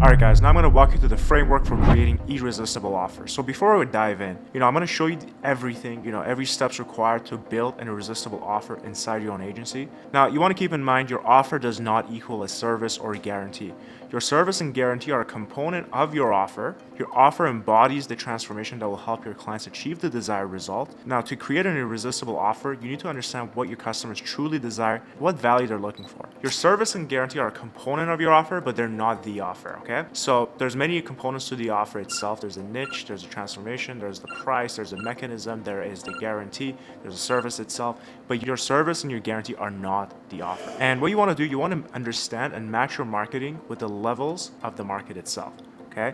Alright guys, now I'm going to walk you through the framework for creating irresistible offers. So before we dive in, I'm going to show you everything, every steps required to build an irresistible offer inside your own agency. Now, you want to keep in mind your offer does not equal a service or a guarantee. Your service and guarantee are a component of your offer. Your offer embodies the transformation that will help your clients achieve the desired result. Now, to create an irresistible offer, you need to understand what your customers truly desire, what value they're looking for. Your service and guarantee are a component of your offer, but they're not the offer, okay? So there's many components to the offer itself. There's a niche, there's a transformation, there's the price, there's a mechanism, there is the guarantee, there's a service itself, but your service and your guarantee are not the offer. And what you want to do, you want to understand and match your marketing with the levels of the market itself, okay?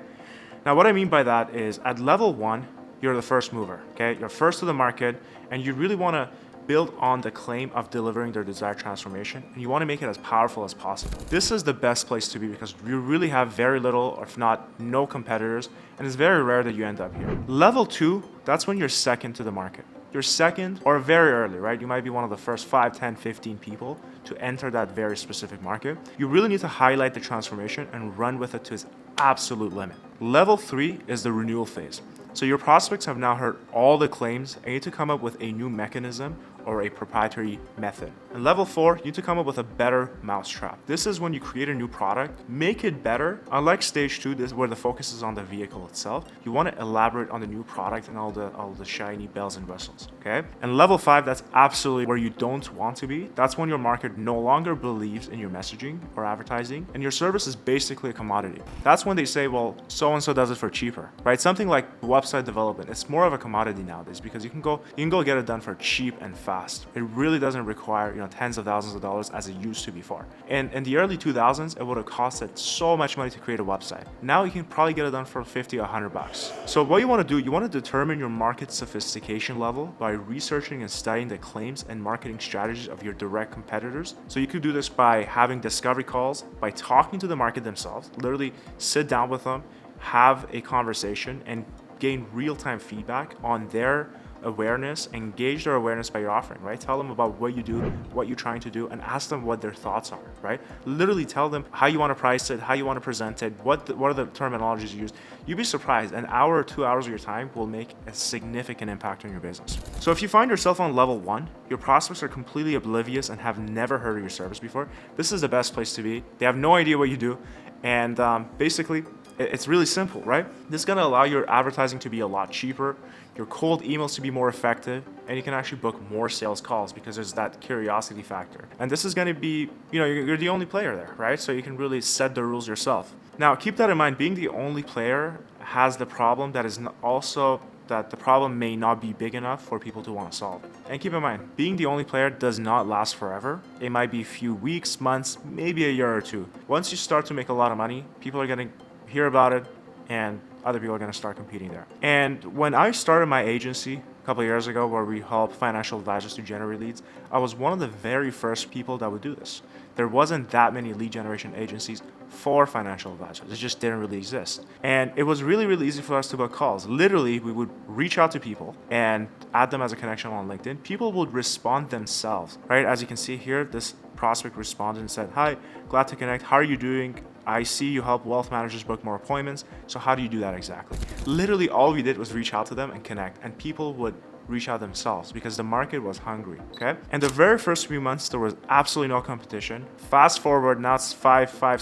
Now, what I mean by that is at level 1, you're the first mover, okay? You're first to the market, and you really want to build on the claim of delivering their desired transformation, and you want to make it as powerful as possible. This is the best place to be because you really have very little, or if not no competitors, and it's very rare that you end up here. Level 2, that's when you're second to the market. You're second or very early, right? You might be one of the first 5, 10, 15 people to enter that very specific market. You really need to highlight the transformation and run with it to its absolute limit. Level 3 is the renewal phase. So your prospects have now heard all the claims and you need to come up with a new mechanism or a proprietary method. And level 4, you need to come up with a better mousetrap. This is when you create a new product, make it better. Unlike stage 2, this is where the focus is on the vehicle itself. You want to elaborate on the new product and all the shiny bells and whistles, okay? And level 5, that's absolutely where you don't want to be. That's when your market no longer believes in your messaging or advertising, and your service is basically a commodity. That's when they say, well, so-and-so does it for cheaper, right? Something like website development, it's more of a commodity nowadays because you can go get it done for cheap and fast. It really doesn't require tens of thousands of dollars as it used to before. And in the early 2000s, it would have costed so much money to create a website. Now you can probably get it done for 50 or 100 bucks. So what you want to do, you want to determine your market sophistication level by researching and studying the claims and marketing strategies of your direct competitors. So you could do this by having discovery calls, by talking to the market themselves, literally sit down with them, have a conversation, and gain real-time feedback on their awareness, engage their awareness by your offering, right? Tell them about what you do, what you're trying to do, and ask them what their thoughts are, right? Literally tell them how you want to price it, how you want to present it, what are the terminologies you use. You'd be surprised, an hour or 2 hours of your time will make a significant impact on your business. So if you find yourself on level 1, your prospects are completely oblivious and have never heard of your service before, this is the best place to be. They have no idea what you do, and basically, it's really simple, right? This is going to allow your advertising to be a lot cheaper, your cold emails to be more effective, and you can actually book more sales calls because there's that curiosity factor. And this is going to be, you're the only player there, right? So you can really set the rules yourself. Now, keep that in mind. Being the only player has the problem that is also that the problem may not be big enough for people to want to solve. And keep in mind, being the only player does not last forever. It might be a few weeks, months, maybe a year or two. Once you start to make a lot of money, people are going to hear about it, and other people are going to start competing there. And when I started my agency a couple of years ago, where we help financial advisors to generate leads, I was one of the very first people that would do this. There wasn't that many lead generation agencies for financial advisors. It just didn't really exist. And it was really, really easy for us to book calls. Literally, we would reach out to people and add them as a connection on LinkedIn. People would respond themselves, right? As you can see here, this prospect responded and said, "Hi, glad to connect. How are you doing? I see you help wealth managers book more appointments. So how do you do that exactly?" Literally, all we did was reach out to them and connect, and people would reach out themselves because the market was hungry, okay? And the very first few months, there was absolutely no competition. Fast forward, now it's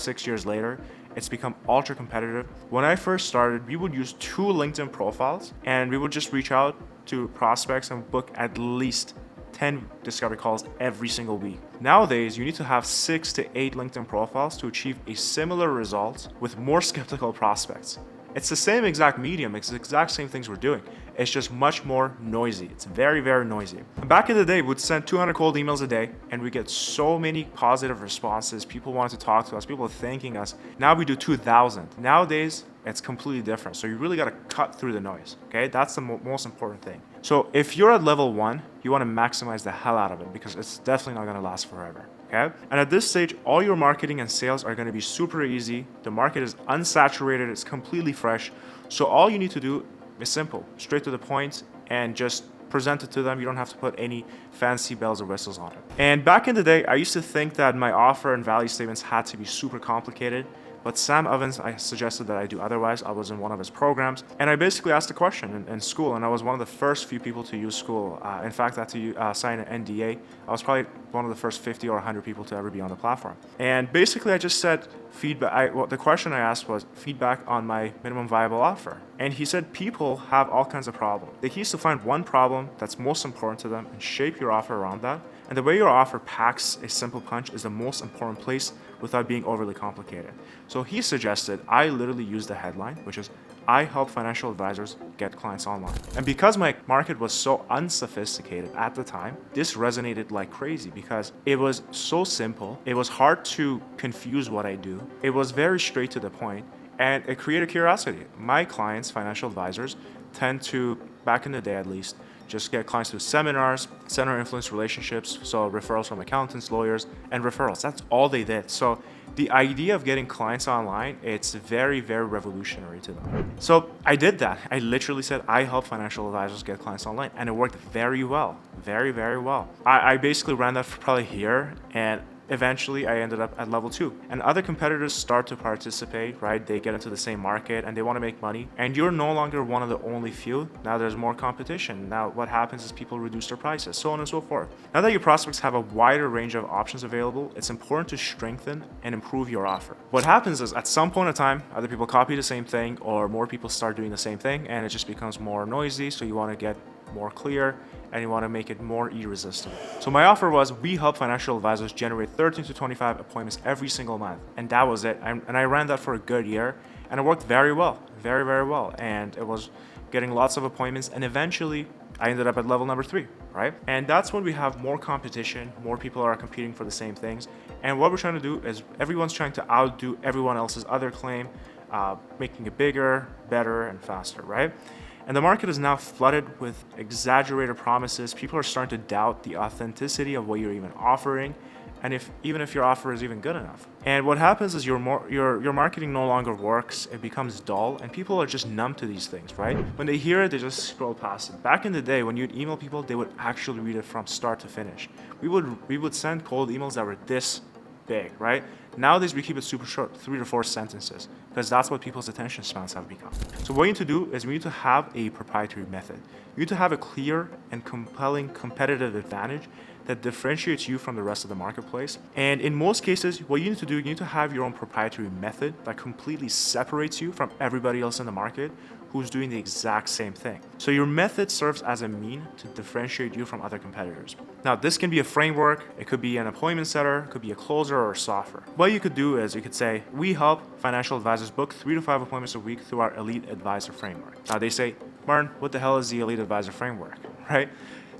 6 years later, it's become ultra competitive. When I first started, we would use 2 LinkedIn profiles, and we would just reach out to prospects and book at least 10 discovery calls every single week. Nowadays, you need to have 6 to 8 LinkedIn profiles to achieve a similar result with more skeptical prospects. It's the same exact medium, it's the exact same things we're doing. It's just much more noisy. It's very, very noisy. Back in the day, we'd send 200 cold emails a day, and we get so many positive responses. People wanted to talk to us, people thanking us. Now we do 2,000. Nowadays, it's completely different. So you really got to cut through the noise, okay? That's the most important thing. So if you're at level 1, you want to maximize the hell out of it because it's definitely not going to last forever. Okay? And at this stage, all your marketing and sales are going to be super easy. The market is unsaturated, it's completely fresh. So all you need to do is simple, straight to the point, and just present it to them. You don't have to put any fancy bells or whistles on it. And back in the day, I used to think that my offer and value statements had to be super complicated, But Sam Evans, I suggested that I do otherwise. I was in one of his programs, and I basically asked a question in Skool, and I was one of the first few people to use Skool. In fact, I had to sign an NDA. I was probably one of the first 50 or 100 people to ever be on the platform. And basically, I just said feedback. The question I asked was feedback on my minimum viable offer. And he said people have all kinds of problems. The key is to find one problem that's most important to them and shape your offer around that. And the way your offer packs a simple punch is the most important place without being overly complicated. So he suggested I literally use the headline, which is I help financial advisors get clients online. And because my market was so unsophisticated at the time, this resonated like crazy because it was so simple. It was hard to confuse what I do. It was very straight to the point, and it created curiosity. My clients, financial advisors, tend to, back in the day at least, just get clients through seminars, center influence relationships, so referrals from accountants, lawyers, and referrals. That's all they did. So the idea of getting clients online, it's very, very revolutionary to them. So I did that. I literally said, I help financial advisors get clients online, and it worked very well, very, very well. I basically ran that for probably a year, and eventually I ended up at level 2. And other competitors start to participate, right? They get into the same market and they want to make money. And you're no longer one of the only few. Now there's more competition. Now what happens is people reduce their prices, so on and so forth. Now that your prospects have a wider range of options available, it's important to strengthen and improve your offer. What happens is at some point in time, either people copy the same thing or more people start doing the same thing, and it just becomes more noisy. So you want to get more clear and you want to make it more irresistible. So my offer was we help financial advisors generate 13 to 25 appointments every single month. And that was it. And I ran that for a good year, and it worked very well, very, very well. And it was getting lots of appointments, and eventually I ended up at level number 3, right? And that's when we have more competition, more people are competing for the same things. And what we're trying to do is everyone's trying to outdo everyone else's other claim, making it bigger, better, and faster, right? And the market is now flooded with exaggerated promises. People are starting to doubt the authenticity of what you're even offering, and even if your offer is even good enough. And what happens is your marketing no longer works. It becomes dull, and people are just numb to these things, right? When they hear it, they just scroll past it. Back in the day, when you'd email people, they would actually read it from start to finish. We would send cold emails that were this big, right? Nowadays, we keep it super short, 3 to 4 sentences, because that's what people's attention spans have become. So what you need to do is we need to have a proprietary method. You need to have a clear and compelling competitive advantage that differentiates you from the rest of the marketplace. And in most cases, what you need to do, you need to have your own proprietary method that completely separates you from everybody else in the market who's doing the exact same thing. So your method serves as a mean to differentiate you from other competitors. Now, this can be a framework, it could be an appointment setter, it could be a closer or a software. What you could do is you could say, we help financial advisors book 3 to 5 appointments a week through our Elite Advisor Framework. Now they say, Martin, what the hell is the Elite Advisor Framework, right?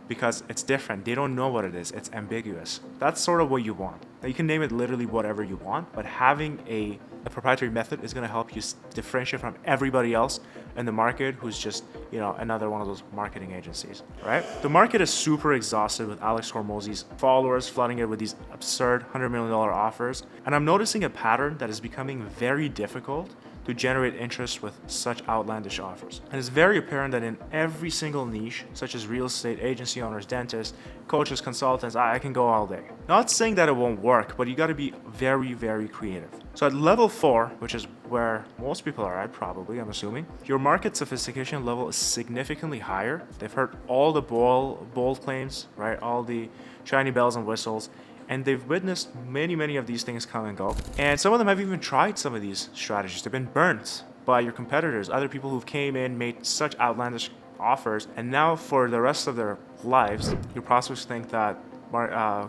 Because it's different. They don't know what it is. It's ambiguous. That's sort of what you want. Now, you can name it literally whatever you want, but having a proprietary method is going to help you differentiate from everybody else in the market who's just, another one of those marketing agencies, right? The market is super exhausted with Alex Hormozi's followers flooding it with these absurd $100 million offers. And I'm noticing a pattern that is becoming very difficult to generate interest with such outlandish offers. And it's very apparent that in every single niche, such as real estate, agency owners, dentists, coaches, consultants, I can go all day. Not saying that it won't work, but you gotta be very, very creative. So at level 4, which is where most people are at probably, I'm assuming, your market sophistication level is significantly higher. They've heard all the bold claims, right? All the shiny bells and whistles. And they've witnessed many, many of these things come and go. And some of them have even tried some of these strategies. They've been burnt by your competitors, other people who've came in, made such outlandish offers. And now for the rest of their lives, your prospects think that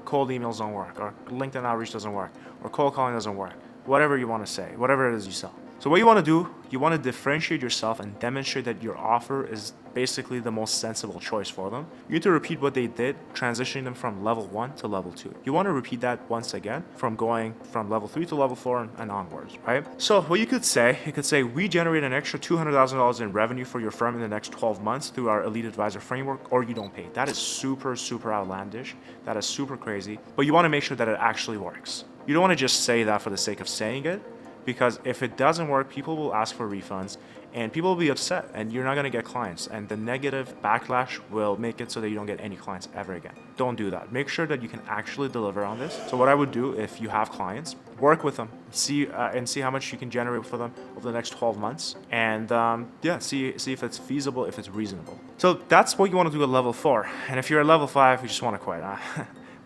cold emails don't work, or LinkedIn outreach doesn't work, or cold calling doesn't work, whatever you want to say, whatever it is you sell. So what you want to do, you want to differentiate yourself and demonstrate that your offer is basically the most sensible choice for them. You need to repeat what they did, transitioning them from level 1 to level 2. You want to repeat that once again, from going from level 3 to level 4 and onwards, right? So what you could say, we generate an extra $200,000 in revenue for your firm in the next 12 months through our Elite Advisor Framework, or you don't pay. That is super, super outlandish. That is super crazy. But you want to make sure that it actually works. You don't want to just say that for the sake of saying it, because if it doesn't work, people will ask for refunds and people will be upset and you're not going to get clients, and the negative backlash will make it so that you don't get any clients ever again. Don't do that. Make sure that you can actually deliver on this. So what I would do, if you have clients, work with them, see how much you can generate for them over the next 12 months, and see if it's feasible, if it's reasonable. So that's what you want to do at level 4. And if you're at level 5, you just want to quit.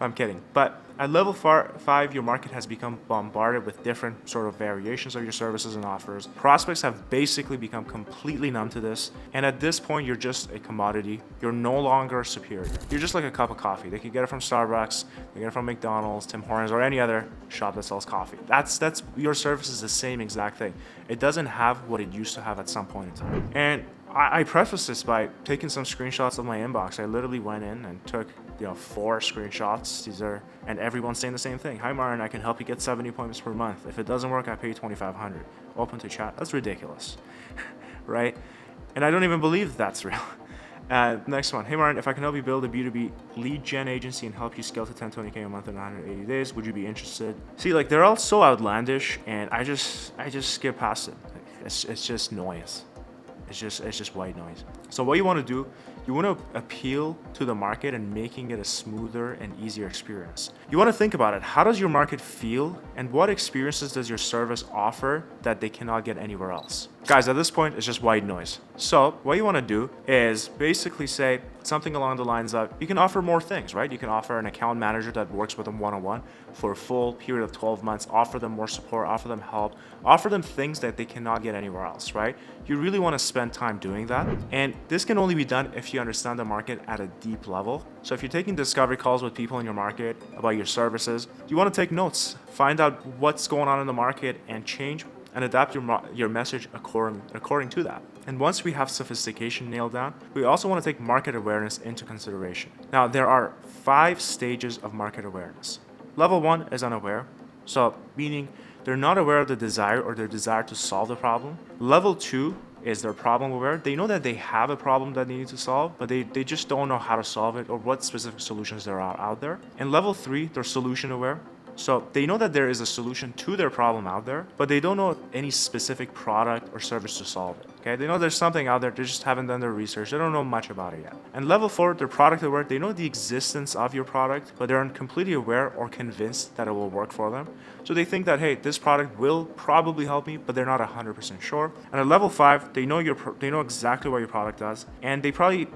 I'm kidding. But at level 5, your market has become bombarded with different sort of variations of your services and offers. Prospects have basically become completely numb to this. And at this point, you're just a commodity. You're no longer superior. You're just like a cup of coffee. They can get it from Starbucks, they get it from McDonald's, Tim Hortons, or any other shop that sells coffee. That's your service is the same exact thing. It doesn't have what it used to have at some point in time. And I preface this by taking some screenshots of my inbox. I literally went in and took 4 screenshots. And everyone's saying the same thing. Hi Martin, I can help you get 70 appointments per month. If it doesn't work, I pay you $2,500. Open to chat. That's ridiculous, right? And I don't even believe that's real. Next one. Hey Martin, if I can help you build a B2B lead gen agency and help you scale to 10-20K a month in 180 days, would you be interested? See, they're all so outlandish, and I just skip past it. It's just noise. It's just white noise. So what you want to do, you want to appeal to the market and making it a smoother and easier experience. You want to think about it. How does your market feel, and what experiences does your service offer that they cannot get anywhere else? Guys, at this point, it's just white noise. So what you want to do is basically say something along the lines of, you can offer more things, right? You can offer an account manager that works with them one-on-one for a full period of 12 months, offer them more support, offer them help, offer them things that they cannot get anywhere else, right? You really want to spend time doing that. And this can only be done if you understand the market at a deep level. So if you're taking discovery calls with people in your market about your services, you want to take notes, find out what's going on in the market, and change and adapt your message according to that. And once we have sophistication nailed down, we also want to take market awareness into consideration. Now, there are 5 stages of market awareness. Level 1 is unaware, so meaning they're not aware of the desire or their desire to solve the problem. Level 2 is they're problem aware. They know that they have a problem that they need to solve, but they just don't know how to solve it or what specific solutions there are out there. And level 3, they're solution aware. So they know that there is a solution to their problem out there, but they don't know any specific product or service to solve it. Okay, they know there's something out there, they just haven't done their research. They don't know much about it yet. And level 4, they're product aware. They know the existence of your product, but they aren't completely aware or convinced that it will work for them. So they think that, hey, this product will probably help me, but they're not 100% sure. And at level 5, they know exactly what your product does, and they probably,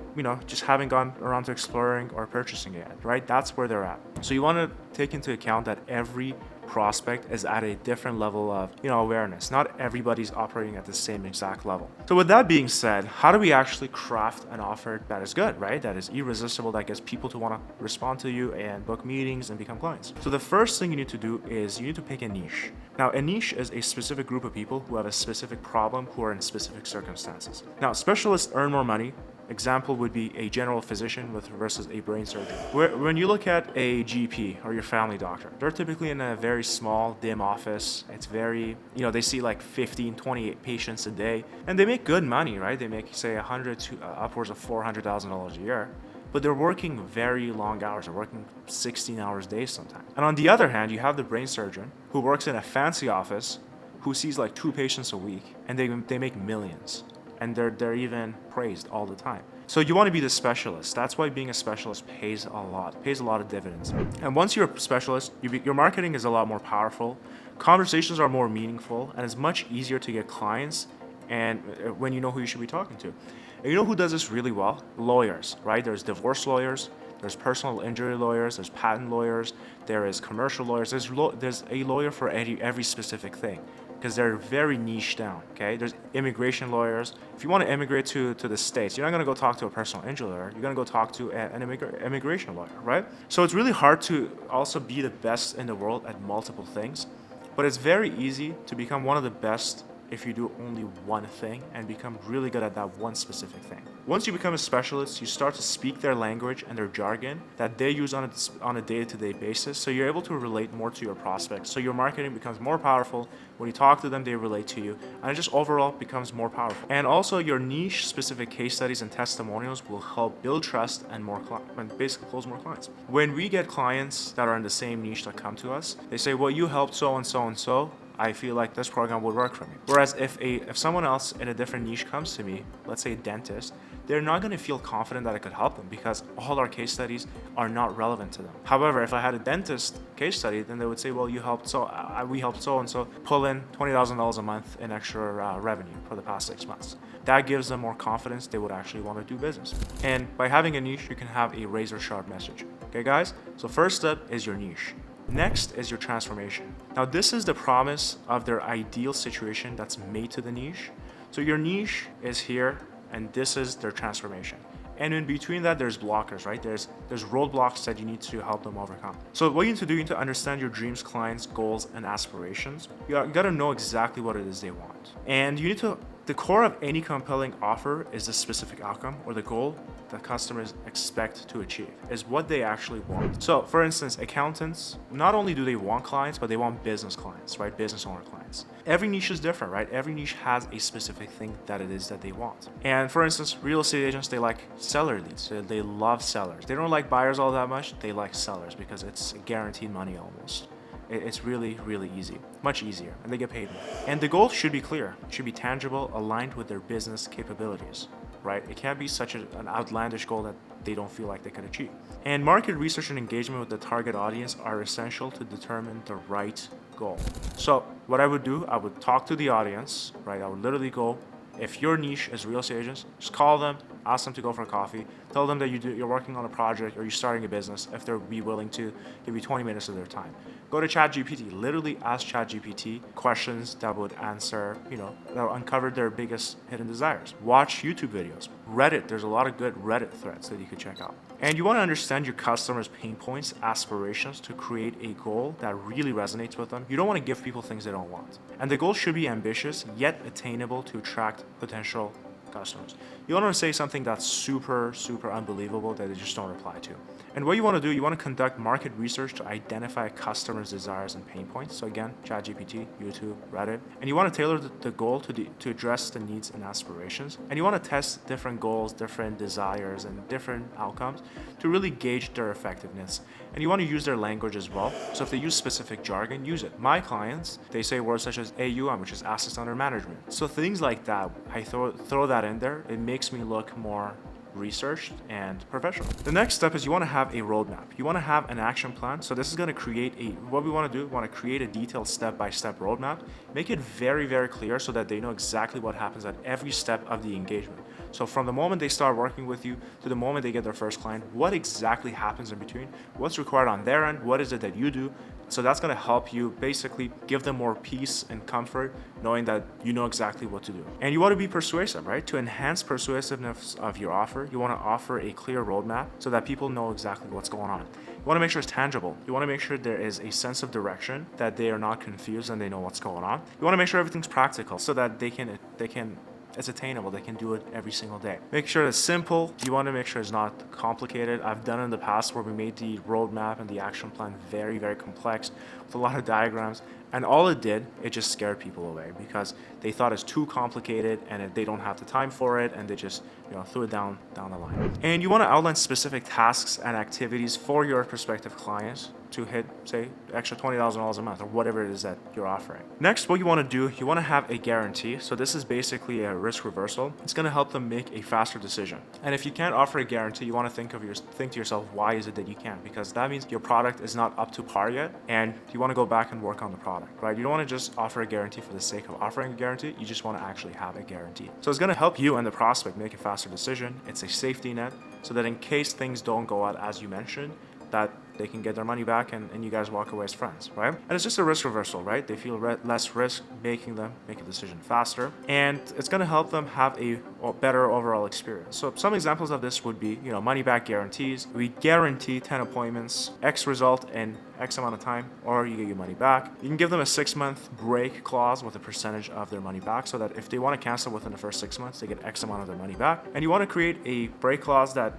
just haven't gone around to exploring or purchasing it yet, right? That's where they're at. So you want to take into account that every prospect is at a different level of awareness. Not everybody's operating at the same exact level. So with that being said, how do we actually craft an offer that is good, right? That is irresistible, that gets people to want to respond to you and book meetings and become clients? So the first thing you need to do is you need to pick a niche. Now, a niche is a specific group of people who have a specific problem, who are in specific circumstances. Now, specialists earn more money. Example would be a general physician versus a brain surgeon. When you look at a GP or your family doctor, they're typically in a very small, dim office. It's very, they see like 15, 20 patients a day, and they make good money, right? They make, say, $100 to upwards of $400,000 a year. But they're working very long hours. They're working 16 hours a day sometimes. And on the other hand, you have the brain surgeon who works in a fancy office, who sees like 2 patients a week, and they make millions. And they're even praised all the time. So you want to be the specialist. That's why being a specialist pays a lot of dividends. And once you're a specialist, your marketing is a lot more powerful. Conversations are more meaningful, and it's much easier to get clients and when you know who you should be talking to. And you know who does this really well? Lawyers, right? There's divorce lawyers, there's personal injury lawyers, there's patent lawyers, there is commercial lawyers. There's a lawyer for every specific thing, because they're very niche down, okay? There's immigration lawyers. If you want to immigrate to the States, you're not going to go talk to a personal injury lawyer. You're going to go talk to an immigration lawyer, right? So it's really hard to also be the best in the world at multiple things, but it's very easy to become one of the best if you do only one thing and become really good at that one specific thing. Once you become a specialist, you start to speak their language and their jargon that they use on a day-to-day basis, so you're able to relate more to your prospects. So your marketing becomes more powerful. When you talk to them, they relate to you, and it just overall becomes more powerful. And also, your niche-specific case studies and testimonials will help build trust and basically close more clients. When we get clients that are in the same niche that come to us, they say, well, you helped so and so and so. I feel like this program would work for me. Whereas if someone else in a different niche comes to me, let's say a dentist, they're not going to feel confident that I could help them because all our case studies are not relevant to them. However, if I had a dentist case study, then they would say, well, we helped so and so pull in $20,000 a month in extra revenue for the past 6 months. That gives them more confidence they would actually want to do business. And by having a niche, you can have a razor sharp message. Okay, guys? So first step is your niche. Next is your transformation. Now, this is the promise of their ideal situation that's made to the niche. So your niche is here, and this is their transformation. And in between that, there's blockers, right? There's roadblocks that you need to help them overcome. So what you need to do, you need to understand your dreams, clients, goals, and aspirations. You gotta know exactly what it is they want. And you need to, the core of any compelling offer is the specific outcome or the goal that customers expect to achieve, is what they actually want. So for instance, accountants, not only do they want clients, but they want business clients, right? Business owner clients. Every niche is different, right? Every niche has a specific thing that it is that they want. And for instance, real estate agents, they like seller leads. They love sellers. They don't like buyers all that much. They like sellers because it's guaranteed money almost. It's really, really easy, much easier, and they get paid more. And the goal should be clear, it should be tangible, aligned with their business capabilities, right? It can't be such an outlandish goal that they don't feel like they can achieve. And market research and engagement with the target audience are essential to determine the right goal. So what I would do, I would talk to the audience, right? I would literally go, if your niche is real estate agents, just call them, ask them to go for a coffee, tell them that you're working on a project or you're starting a business, if they'll be willing to give you 20 minutes of their time. Go to ChatGPT, literally ask ChatGPT questions that would answer, that will uncover their biggest hidden desires. Watch YouTube videos. Reddit, there's a lot of good Reddit threads that you could check out. And you want to understand your customers' pain points, aspirations to create a goal that really resonates with them. You don't want to give people things they don't want. And the goal should be ambitious, yet attainable to attract potential customers. You don't want to say something that's super, super unbelievable that they just don't reply to. And what you want to do, you want to conduct market research to identify customers' desires and pain points. So again, ChatGPT, YouTube, Reddit. And you want to tailor the goal to address the needs and aspirations. And you want to test different goals, different desires, and different outcomes to really gauge their effectiveness. And you want to use their language as well. So if they use specific jargon, use it. My clients, they say words such as AUM, which is Assets Under Management. So things like that, I throw that in there. It makes me look more researched and professional. The next step is you want to have a roadmap. You want to have an action plan. So this is going to create what we want to do, we want to create a detailed step-by-step roadmap. Make it very, very clear so that they know exactly what happens at every step of the engagement. So from the moment they start working with you to the moment they get their first client, what exactly happens in between? What's required on their end? What is it that you do? So that's going to help you basically give them more peace and comfort knowing that you know exactly what to do. And you want to be persuasive, right? To enhance persuasiveness of your offer, you want to offer a clear roadmap so that people know exactly what's going on. You want to make sure it's tangible. You want to make sure there is a sense of direction, that they are not confused and they know what's going on. You want to make sure everything's practical so that it's attainable. They can do it every single day. Make sure it's simple. You want to make sure it's not complicated. I've done it in the past where we made the roadmap and the action plan very, very complex with a lot of diagrams. And all it did, it just scared people away because they thought it's too complicated and they don't have the time for it, and they just threw it down the line. And you want to outline specific tasks and activities for your prospective clients to hit, say, extra $20,000 a month or whatever it is that you're offering. Next, what you want to do, you want to have a guarantee. So this is basically a risk reversal. It's going to help them make a faster decision. And if you can't offer a guarantee, you want to think to yourself, why is it that you can't? Because that means your product is not up to par yet, and you want to go back and work on the product, right? You don't want to just offer a guarantee for the sake of offering a guarantee. You just want to actually have a guarantee. So it's going to help you and the prospect make a faster decision. It's a safety net so that in case things don't go out as you mentioned, that they can get their money back and you guys walk away as friends, right? And it's just a risk reversal, right? They feel less risk, making them make a decision faster, and it's going to help them have a better overall experience. So some examples of this would be, money back guarantees. We guarantee 10 appointments, X result in X amount of time, or you get your money back. You can give them a 6-month break clause with a percentage of their money back so that if they want to cancel within the first 6 months, they get X amount of their money back. And you want to create a break clause that,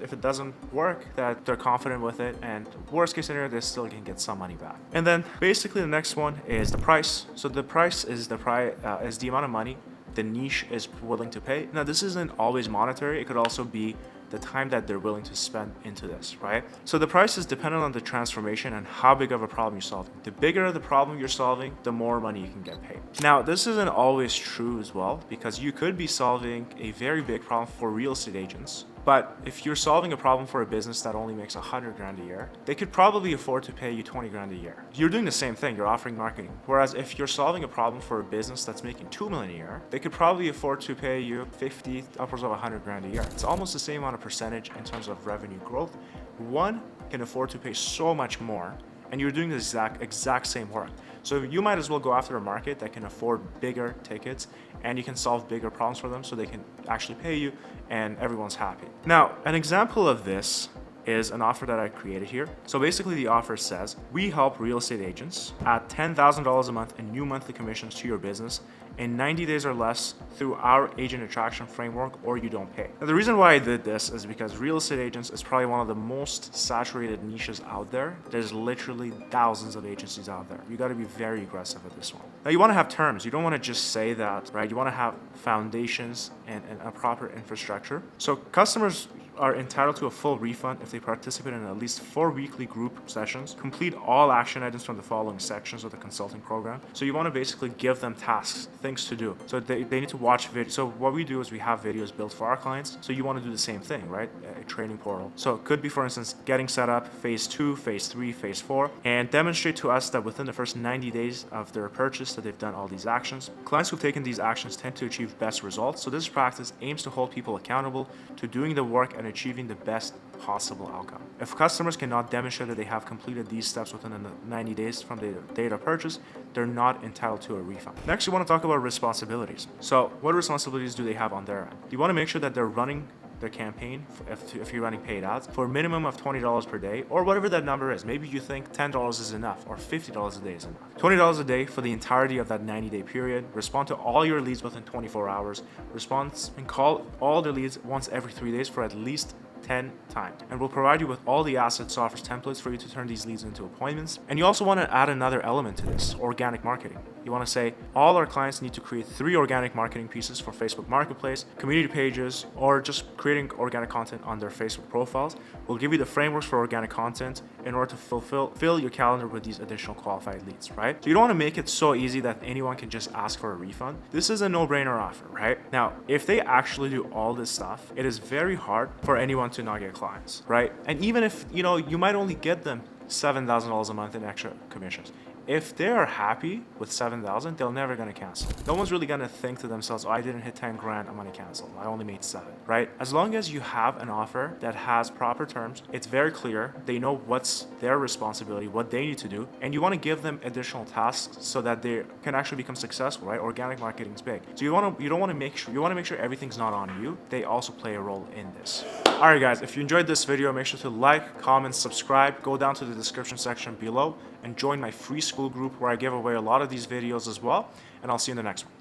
if it doesn't work, that they're confident with it, and worst case scenario, they still can get some money back. And then basically the next one is the price. So the price is the amount of money the niche is willing to pay. Now, this isn't always monetary. It could also be the time that they're willing to spend into this, right? So the price is dependent on the transformation and how big of a problem you're solving. The bigger the problem you're solving, the more money you can get paid. Now, this isn't always true as well, because you could be solving a very big problem for real estate agents. But if you're solving a problem for a business that only makes 100 grand a year, they could probably afford to pay you 20 grand a year. You're doing the same thing, you're offering marketing. Whereas if you're solving a problem for a business that's making 2 million a year, they could probably afford to pay you 50, upwards of 100 grand a year. It's almost the same amount of percentage in terms of revenue growth. One can afford to pay so much more, and you're doing the exact same work. So you might as well go after a market that can afford bigger tickets, and you can solve bigger problems for them so they can actually pay you and everyone's happy. Now, an example of this is an offer that I created here. So basically the offer says, we help real estate agents add $10,000 a month in new monthly commissions to your business in 90 days or less through our agent attraction framework, or you don't pay. Now, the reason why I did this is because real estate agents is probably one of the most saturated niches out there. There's literally thousands of agencies out there. You got to be very aggressive with this one. Now, you want to have terms. You don't want to just say that, right? You want to have foundations and a proper infrastructure. So customers are entitled to a full refund if they participate in at least 4 weekly group sessions, complete all action items from the following sections of the consulting program. So you want to basically give them tasks, things to do. So they need to watch videos. So what we do is we have videos built for our clients. So you want to do the same thing, right? A training portal. So it could be, for instance, getting set up, phase 2, phase 3, phase 4, and demonstrate to us that within the first 90 days of their purchase that they've done all these actions. Clients who've taken these actions tend to achieve best results. So this practice aims to hold people accountable to doing the work and achieving the best possible outcome. If customers cannot demonstrate that they have completed these steps within the 90 days from the date of purchase, they're not entitled to a refund. Next, we want to talk about responsibilities. So what responsibilities do they have on their end? You want to make sure that they're running their campaign, if you're running paid ads, for a minimum of $20 per day, or whatever that number is. Maybe you think $10 is enough, or $50 a day is enough. $20 a day for the entirety of that 90-day period. Respond to all your leads within 24 hours. Respond and call all the leads once every 3 days for at least 10 times, and we'll provide you with all the assets, offers, templates for you to turn these leads into appointments. And you also want to add another element to this: organic marketing. You want to say all our clients need to create 3 organic marketing pieces for Facebook Marketplace, community pages, or just creating organic content on their Facebook profiles. We'll give you the frameworks for organic content in order to fill your calendar with these additional qualified leads, right? So you don't want to make it so easy that anyone can just ask for a refund. This is a no-brainer offer, right? Now, if they actually do all this stuff, it is very hard for anyone to not get clients, right? And even if, you might only get them $7,000 a month in extra commissions. If they're happy with 7,000, they're never going to cancel. No one's really going to think to themselves, oh, I didn't hit 10 grand, I'm going to cancel. I only made 7, right? As long as you have an offer that has proper terms, it's very clear, they know what's their responsibility, what they need to do, and you want to give them additional tasks so that they can actually become successful, right? Organic marketing is big. So you want to make sure everything's not on you. They also play a role in this. All right, guys, if you enjoyed this video, make sure to like, comment, subscribe, go down to the description section below and join my free school group where I give away a lot of these videos as well. And I'll see you in the next one.